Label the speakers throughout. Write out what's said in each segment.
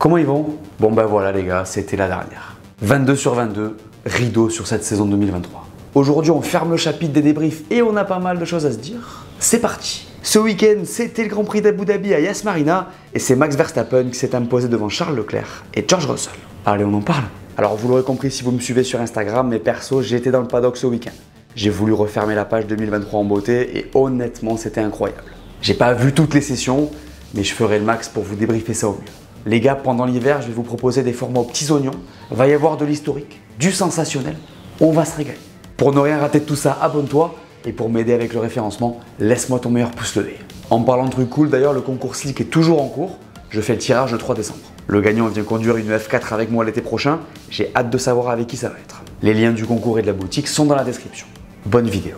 Speaker 1: Comment ils vont? Bon ben voilà les gars, c'était la dernière. 22 sur 22, rideau sur cette saison 2023. Aujourd'hui on ferme le chapitre des débriefs et on a pas mal de choses à se dire. C'est parti. Ce week-end, c'était le Grand Prix d'Abu Dhabi à Yas Marina et c'est Max Verstappen qui s'est imposé devant Charles Leclerc et George Russell. Allez, on en parle. Alors vous l'aurez compris si vous me suivez sur Instagram, mais perso, j'ai été dans le paddock ce week-end. J'ai voulu refermer la page 2023 en beauté et honnêtement, c'était incroyable. J'ai pas vu toutes les sessions, mais je ferai le max pour vous débriefer ça au mieux. Les gars, pendant l'hiver, je vais vous proposer des formats aux petits oignons. Va y avoir de l'historique, du sensationnel. On va se régaler. Pour ne rien rater de tout ça, abonne-toi. Et pour m'aider avec le référencement, laisse-moi ton meilleur pouce levé. En parlant de trucs cool, d'ailleurs, le concours Slick est toujours en cours. Je fais le tirage le 3 décembre. Le gagnant vient conduire une F4 avec moi l'été prochain. J'ai hâte de savoir avec qui ça va être. Les liens du concours et de la boutique sont dans la description. Bonne vidéo.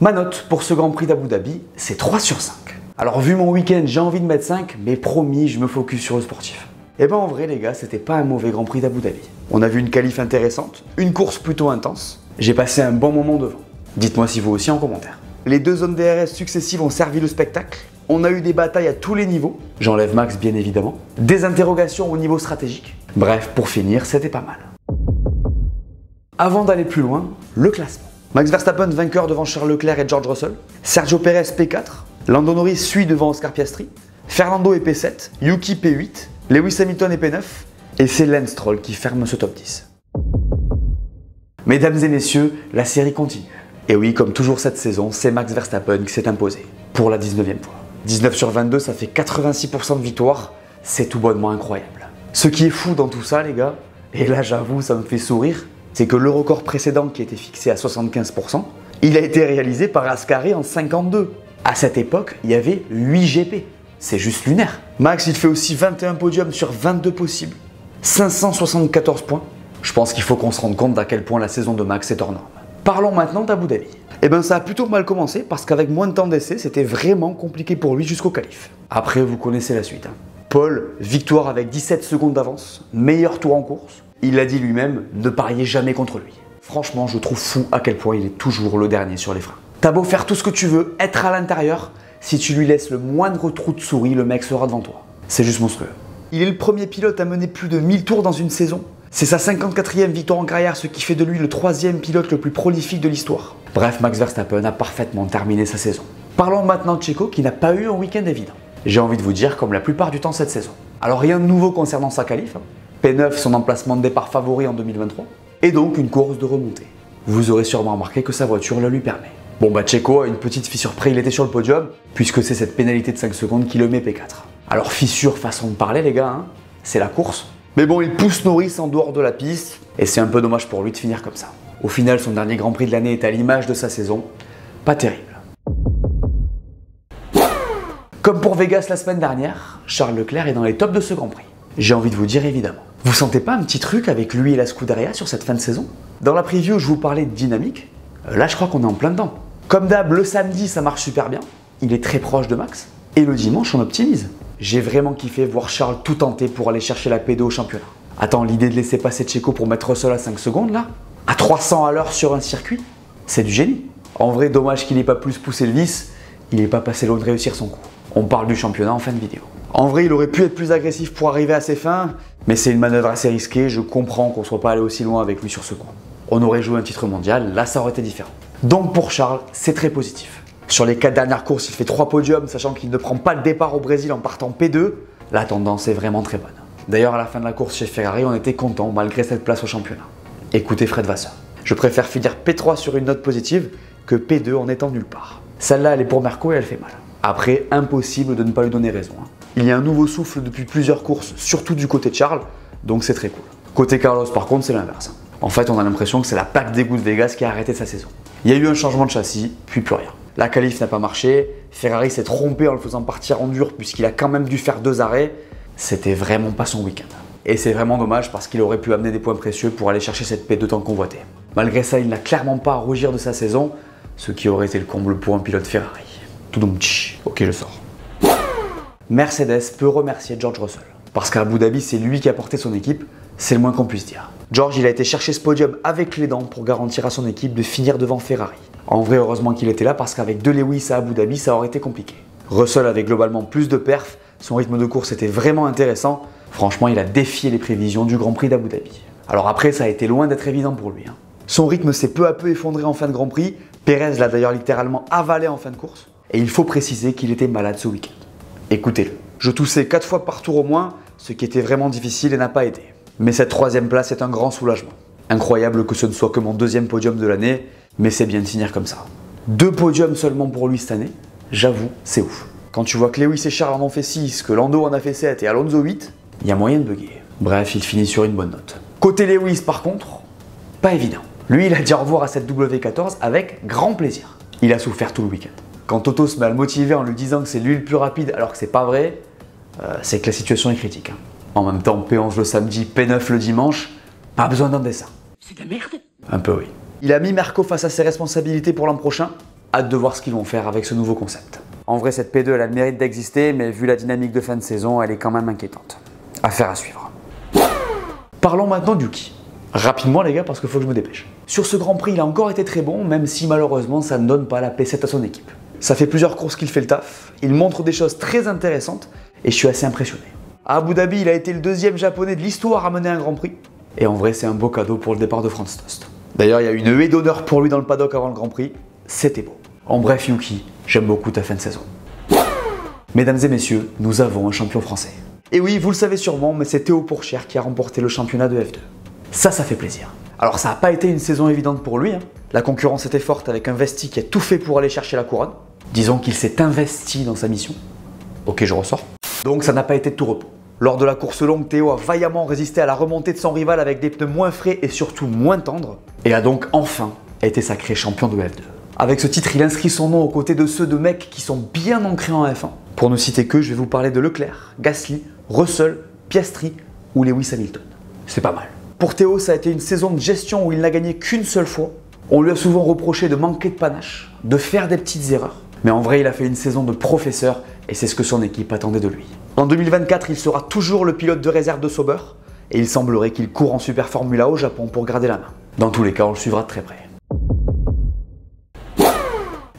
Speaker 1: Ma note pour ce Grand Prix d'Abu Dhabi, c'est 3 sur 5. Alors vu mon week-end, j'ai envie de mettre 5, mais promis, je me focus sur le sportif. Et ben en vrai les gars, c'était pas un mauvais Grand Prix d'Abu Dhabi. On a vu une qualif intéressante, une course plutôt intense. J'ai passé un bon moment devant. Dites-moi si vous aussi en commentaire. Les deux zones DRS successives ont servi le spectacle. On a eu des batailles à tous les niveaux. J'enlève Max bien évidemment. Des interrogations au niveau stratégique. Bref, pour finir, c'était pas mal. Avant d'aller plus loin, le classement. Max Verstappen vainqueur devant Charles Leclerc et George Russell. Sergio Perez P4. Lando Norris suit devant Oscar Piastri. Fernando est P7. Yuki P8. Lewis Hamilton est P9. Et c'est Lance Stroll qui ferme ce top 10. Mesdames et messieurs, la série continue. Et oui, comme toujours cette saison, c'est Max Verstappen qui s'est imposé. Pour la 19e fois. 19 sur 22, ça fait 86% de victoire. C'est tout bonnement incroyable. Ce qui est fou dans tout ça, les gars, et là j'avoue, ça me fait sourire, c'est que le record précédent qui était fixé à 75%, il a été réalisé par Ascari en 52. À cette époque, il y avait 8 GP. C'est juste lunaire. Max, il fait aussi 21 podiums sur 22 possibles. 574 points. Je pense qu'il faut qu'on se rende compte d'à quel point la saison de Max est hors norme. Parlons maintenant d'Abu Dhabi. Eh ben ça a plutôt mal commencé parce qu'avec moins de temps d'essai, c'était vraiment compliqué pour lui jusqu'au qualif. Après, vous connaissez la suite. Paul, victoire avec 17 secondes d'avance, meilleur tour en course. Il a dit lui-même, ne pariez jamais contre lui. Franchement, je trouve fou à quel point il est toujours le dernier sur les freins. T'as beau faire tout ce que tu veux, être à l'intérieur, si tu lui laisses le moindre trou de souris, le mec sera devant toi. C'est juste monstrueux. Il est le premier pilote à mener plus de 1000 tours dans une saison. C'est sa 54e victoire en carrière, ce qui fait de lui le 3e pilote le plus prolifique de l'histoire. Bref, Max Verstappen a parfaitement terminé sa saison. Parlons maintenant de Checo qui n'a pas eu un week-end évident. J'ai envie de vous dire comme la plupart du temps cette saison. Alors rien de nouveau concernant sa qualif. P9, son emplacement de départ favori en 2023. Et donc une course de remontée. Vous aurez sûrement remarqué que sa voiture le lui permet. Bon bah Checo a une petite fissure près, il était sur le podium, puisque c'est cette pénalité de 5 secondes qui le met P4. Alors fissure, façon de parler les gars, hein, c'est la course. Mais bon, il pousse Norris en dehors de la piste, et c'est un peu dommage pour lui de finir comme ça. Au final, son dernier Grand Prix de l'année est à l'image de sa saison. Pas terrible. Comme pour Vegas la semaine dernière, Charles Leclerc est dans les tops de ce Grand Prix. J'ai envie de vous dire évidemment. Vous sentez pas un petit truc avec lui et la Scuderia sur cette fin de saison? Dans la preview, je vous parlais de dynamique. Là, je crois qu'on est en plein dedans. Comme d'hab, le samedi, ça marche super bien. Il est très proche de Max. Et le dimanche, on optimise. J'ai vraiment kiffé voir Charles tout tenter pour aller chercher la P2 au championnat. Attends, l'idée de laisser passer Checo pour mettre Russell à 5 secondes, là, à 300 à l'heure sur un circuit, c'est du génie. En vrai, dommage qu'il n'ait pas plus poussé le vice. Il n'est pas passé loin de réussir son coup. On parle du championnat en fin de vidéo. En vrai, il aurait pu être plus agressif pour arriver à ses fins, mais c'est une manœuvre assez risquée. Je comprends qu'on ne soit pas allé aussi loin avec lui sur ce coup. On aurait joué un titre mondial, là ça aurait été différent. Donc pour Charles, c'est très positif. Sur les 4 dernières courses, il fait 3 podiums, sachant qu'il ne prend pas le départ au Brésil en partant P2. La tendance est vraiment très bonne. D'ailleurs, à la fin de la course chez Ferrari, on était content malgré cette place au championnat. Écoutez Fred Vasseur. Je préfère finir P3 sur une note positive que P2 en étant nulle part. Celle-là, elle est pour Merco et elle fait mal. Après, impossible de ne pas lui donner raison. Il y a un nouveau souffle depuis plusieurs courses, surtout du côté de Charles, donc c'est très cool. Côté Carlos, par contre, c'est l'inverse. En fait, on a l'impression que c'est la Pack d'égout de Vegas qui a arrêté sa saison. Il y a eu un changement de châssis, puis plus rien. La qualif n'a pas marché, Ferrari s'est trompé en le faisant partir en dur puisqu'il a quand même dû faire 2 arrêts. C'était vraiment pas son week-end. Et c'est vraiment dommage parce qu'il aurait pu amener des points précieux pour aller chercher cette P2 tant convoitée. Malgré ça, il n'a clairement pas à rougir de sa saison, ce qui aurait été le comble pour un pilote Ferrari. Tout donc, ok, je sors. Mercedes peut remercier George Russell. Parce qu'à Abu Dhabi, c'est lui qui a porté son équipe, c'est le moins qu'on puisse dire. George, il a été chercher ce podium avec les dents pour garantir à son équipe de finir devant Ferrari. En vrai, heureusement qu'il était là parce qu'avec deux Lewis à Abu Dhabi, ça aurait été compliqué. Russell avait globalement plus de perfs, son rythme de course était vraiment intéressant. Franchement, il a défié les prévisions du Grand Prix d'Abu Dhabi. Alors après, ça a été loin d'être évident pour lui. Son rythme s'est peu à peu effondré en fin de Grand Prix. Perez l'a d'ailleurs littéralement avalé en fin de course. Et il faut préciser qu'il était malade ce week-end. Écoutez-le. Je toussais 4 fois par tour au moins, ce qui était vraiment difficile et n'a pas aidé. Mais cette 3e place est un grand soulagement. Incroyable que ce ne soit que mon 2e podium de l'année, mais c'est bien de finir comme ça. 2 podiums seulement pour lui cette année, j'avoue, c'est ouf. Quand tu vois que Lewis et Charles en ont fait 6, que Lando en a fait 7 et Alonso 8, il y a moyen de bugger. Bref, il finit sur une bonne note. Côté Lewis par contre, pas évident. Lui, il a dit au revoir à cette W14 avec grand plaisir. Il a souffert tout le week-end. Quand Toto se met à le motiver en lui disant que c'est lui le plus rapide alors que c'est pas vrai, c'est que la situation est critique. En même temps, P11 le samedi, P9 le dimanche, pas besoin d'un dessin.
Speaker 2: C'est de la merde.
Speaker 1: Un peu oui. Il a mis Merco face à ses responsabilités pour l'an prochain. Hâte de voir ce qu'ils vont faire avec ce nouveau concept. En vrai, cette P2, elle a le mérite d'exister, mais vu la dynamique de fin de saison, elle est quand même inquiétante. Affaire à suivre. Parlons maintenant d'Yuki. Rapidement les gars, parce qu'il faut que je me dépêche. Sur ce Grand Prix, il a encore été très bon, même si malheureusement, ça ne donne pas la P7 à son équipe. Ça fait plusieurs courses qu'il fait le taf, il montre des choses très intéressantes, et je suis assez impressionné. À Abu Dhabi, il a été le 2e japonais de l'histoire à mener un Grand Prix. Et en vrai, c'est un beau cadeau pour le départ de Franz Tost. D'ailleurs, il y a eu une huée d'honneur pour lui dans le paddock avant le Grand Prix. C'était beau. En bref, Yuki, j'aime beaucoup ta fin de saison. Mesdames et messieurs, nous avons un champion français. Et oui, vous le savez sûrement, mais c'est Théo Pourchaire qui a remporté le championnat de F2. Ça fait plaisir. Alors ça n'a pas été une saison évidente pour lui. La concurrence était forte avec un Vesti qui a tout fait pour aller chercher la couronne. Disons qu'il s'est investi dans sa mission. Ok, je ressors. Donc ça n'a pas été de tout repos. Lors de la course longue, Théo a vaillamment résisté à la remontée de son rival avec des pneus moins frais et surtout moins tendres, et a donc enfin été sacré champion de F2. Avec ce titre, il inscrit son nom aux côtés de ceux de mecs qui sont bien ancrés en F1. Pour ne citer que, je vais vous parler de Leclerc, Gasly, Russell, Piastri ou Lewis Hamilton. C'est pas mal. Pour Théo, ça a été une saison de gestion où il n'a gagné qu'une seule fois. On lui a souvent reproché de manquer de panache, de faire des petites erreurs. Mais en vrai, il a fait une saison de professeur et c'est ce que son équipe attendait de lui. En 2024, il sera toujours le pilote de réserve de Sauber et il semblerait qu'il court en Super Formula au Japon pour garder la main. Dans tous les cas, on le suivra de très près.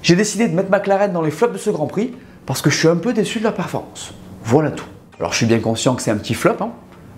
Speaker 1: J'ai décidé de mettre McLaren dans les flops de ce Grand Prix parce que je suis un peu déçu de la performance. Voilà tout. Alors je suis bien conscient que c'est un petit flop.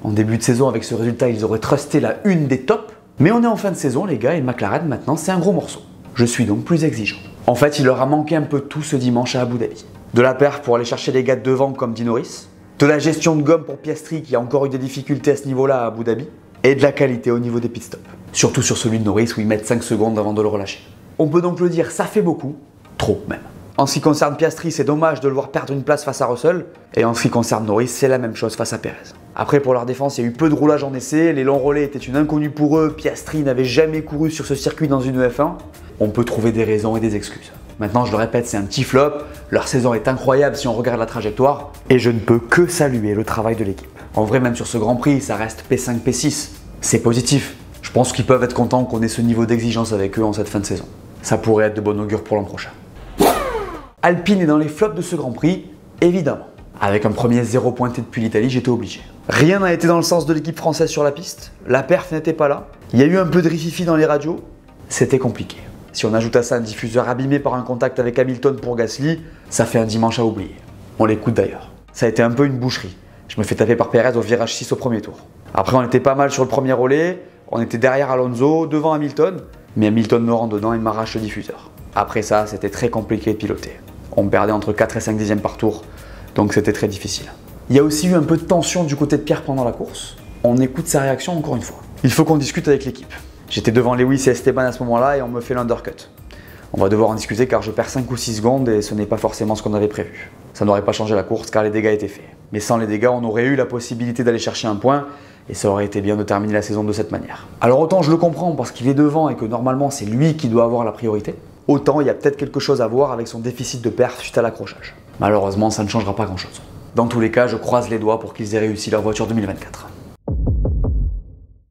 Speaker 1: En début de saison, avec ce résultat, ils auraient trusté la une des tops. Mais on est en fin de saison, les gars, et McLaren, maintenant, c'est un gros morceau. Je suis donc plus exigeant. En fait, il leur a manqué un peu tout ce dimanche à Abu Dhabi. De la perf pour aller chercher les gars de devant comme dit Norris, de la gestion de gomme pour Piastri qui a encore eu des difficultés à ce niveau-là à Abu Dhabi, et de la qualité au niveau des pit stops. Surtout sur celui de Norris où ils mettent 5 secondes avant de le relâcher. On peut donc le dire, ça fait beaucoup, trop même. En ce qui concerne Piastri, c'est dommage de le voir perdre une place face à Russell, et en ce qui concerne Norris, c'est la même chose face à Perez. Après, pour leur défense, il y a eu peu de roulage en essai, les longs relais étaient une inconnue pour eux, Piastri n'avait jamais couru sur ce circuit dans une F1. On peut trouver des raisons et des excuses. Maintenant, je le répète, c'est un petit flop, leur saison est incroyable si on regarde la trajectoire, et je ne peux que saluer le travail de l'équipe. En vrai, même sur ce Grand Prix, ça reste P5, P6. C'est positif. Je pense qu'ils peuvent être contents qu'on ait ce niveau d'exigence avec eux en cette fin de saison. Ça pourrait être de bon augure pour l'an prochain. Alpine est dans les flops de ce Grand Prix, évidemment. Avec un premier 0 pointé depuis l'Italie, j'étais obligé. Rien n'a été dans le sens de l'équipe française sur la piste, la perf n'était pas là, il y a eu un peu de rififi dans les radios, c'était compliqué. Si on ajoute à ça un diffuseur abîmé par un contact avec Hamilton pour Gasly, ça fait un dimanche à oublier. On l'écoute d'ailleurs. Ça a été un peu une boucherie. Je me fais taper par Perez au virage 6 au premier tour. Après on était pas mal sur le premier relais, on était derrière Alonso, devant Hamilton, mais Hamilton me rentre dedans et m'arrache le diffuseur. Après ça, c'était très compliqué de piloter. On perdait entre 4 et 5 dixièmes par tour, donc c'était très difficile. Il y a aussi eu un peu de tension du côté de Pierre pendant la course. On écoute sa réaction encore une fois. Il faut qu'on discute avec l'équipe. J'étais devant Lewis et Esteban à ce moment-là et on me fait l'undercut. On va devoir en discuter car je perds 5 ou 6 secondes et ce n'est pas forcément ce qu'on avait prévu. Ça n'aurait pas changé la course car les dégâts étaient faits. Mais sans les dégâts, on aurait eu la possibilité d'aller chercher un point et ça aurait été bien de terminer la saison de cette manière. Alors autant je le comprends parce qu'il est devant et que normalement c'est lui qui doit avoir la priorité, autant il y a peut-être quelque chose à voir avec son déficit de perf suite à l'accrochage. Malheureusement, ça ne changera pas grand-chose. Dans tous les cas, je croise les doigts pour qu'ils aient réussi leur voiture 2024.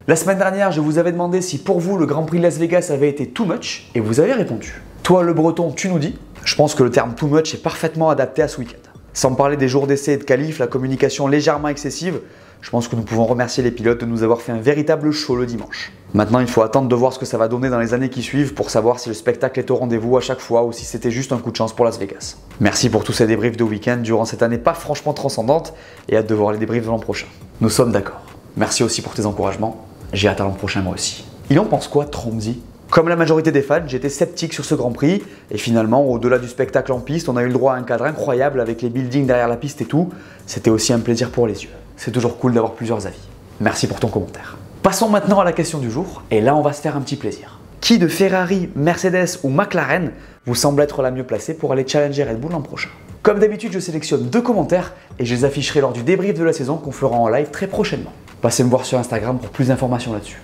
Speaker 1: La semaine dernière, je vous avais demandé si pour vous le Grand Prix de Las Vegas avait été too much et vous avez répondu. Toi le breton, tu nous dis. Je pense que le terme too much est parfaitement adapté à ce week-end. Sans parler des jours d'essai et de qualif, la communication légèrement excessive, je pense que nous pouvons remercier les pilotes de nous avoir fait un véritable show le dimanche. Maintenant, il faut attendre de voir ce que ça va donner dans les années qui suivent pour savoir si le spectacle est au rendez-vous à chaque fois ou si c'était juste un coup de chance pour Las Vegas. Merci pour tous ces débriefs de week-end durant cette année pas franchement transcendante et hâte de voir les débriefs de l'an prochain. Nous sommes d'accord. Merci aussi pour tes encouragements. J'ai hâte à l'an prochain moi aussi. Il en pense quoi, Tromsy? Comme la majorité des fans, j'étais sceptique sur ce Grand Prix et finalement, au-delà du spectacle en piste, on a eu le droit à un cadre incroyable avec les buildings derrière la piste et tout. C'était aussi un plaisir pour les yeux. C'est toujours cool d'avoir plusieurs avis. Merci pour ton commentaire. Passons maintenant à la question du jour et là on va se faire un petit plaisir. Qui de Ferrari, Mercedes ou McLaren vous semble être la mieux placée pour aller challenger Red Bull l'an prochain? Comme d'habitude, je sélectionne 2 commentaires et je les afficherai lors du débrief de la saison qu'on fera en live très prochainement. Passez me voir sur Instagram pour plus d'informations là-dessus.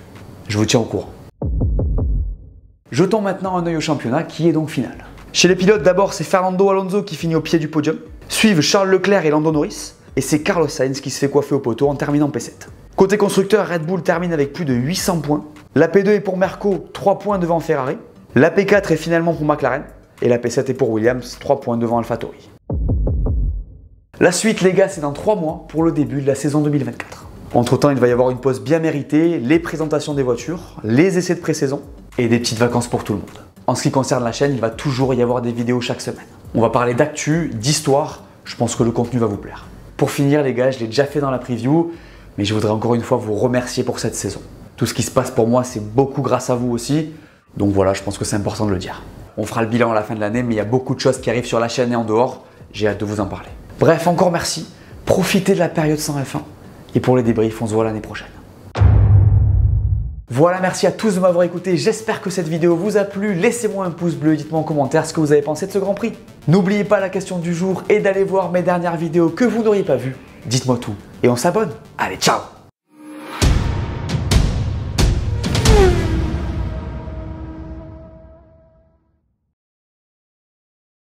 Speaker 1: Je vous tiens au courant. Jetons maintenant un œil au championnat qui est donc final. Chez les pilotes, d'abord c'est Fernando Alonso qui finit au pied du podium. Suivent Charles Leclerc et Lando Norris. Et c'est Carlos Sainz qui se fait coiffer au poteau en terminant P7. Côté constructeur, Red Bull termine avec plus de 800 points. La P2 est pour Merco, 3 points devant Ferrari. La P4 est finalement pour McLaren. Et la P7 est pour Williams, 3 points devant AlphaTauri. La suite les gars, c'est dans 3 mois pour le début de la saison 2024. Entre temps, il va y avoir une pause bien méritée, les présentations des voitures, les essais de pré-saison et des petites vacances pour tout le monde. En ce qui concerne la chaîne, il va toujours y avoir des vidéos chaque semaine. On va parler d'actu, d'histoire, je pense que le contenu va vous plaire. Pour finir les gars, je l'ai déjà fait dans la preview, mais je voudrais encore une fois vous remercier pour cette saison. Tout ce qui se passe pour moi, c'est beaucoup grâce à vous aussi, donc voilà, je pense que c'est important de le dire. On fera le bilan à la fin de l'année, mais il y a beaucoup de choses qui arrivent sur la chaîne et en dehors, j'ai hâte de vous en parler. Bref, encore merci, profitez de la période sans F1, et pour les débriefs, on se voit l'année prochaine. Voilà, merci à tous de m'avoir écouté, j'espère que cette vidéo vous a plu, laissez-moi un pouce bleu, dites-moi en commentaire ce que vous avez pensé de ce Grand Prix. N'oubliez pas la question du jour et d'aller voir mes dernières vidéos que vous n'auriez pas vues, dites-moi tout et on s'abonne. Allez, ciao!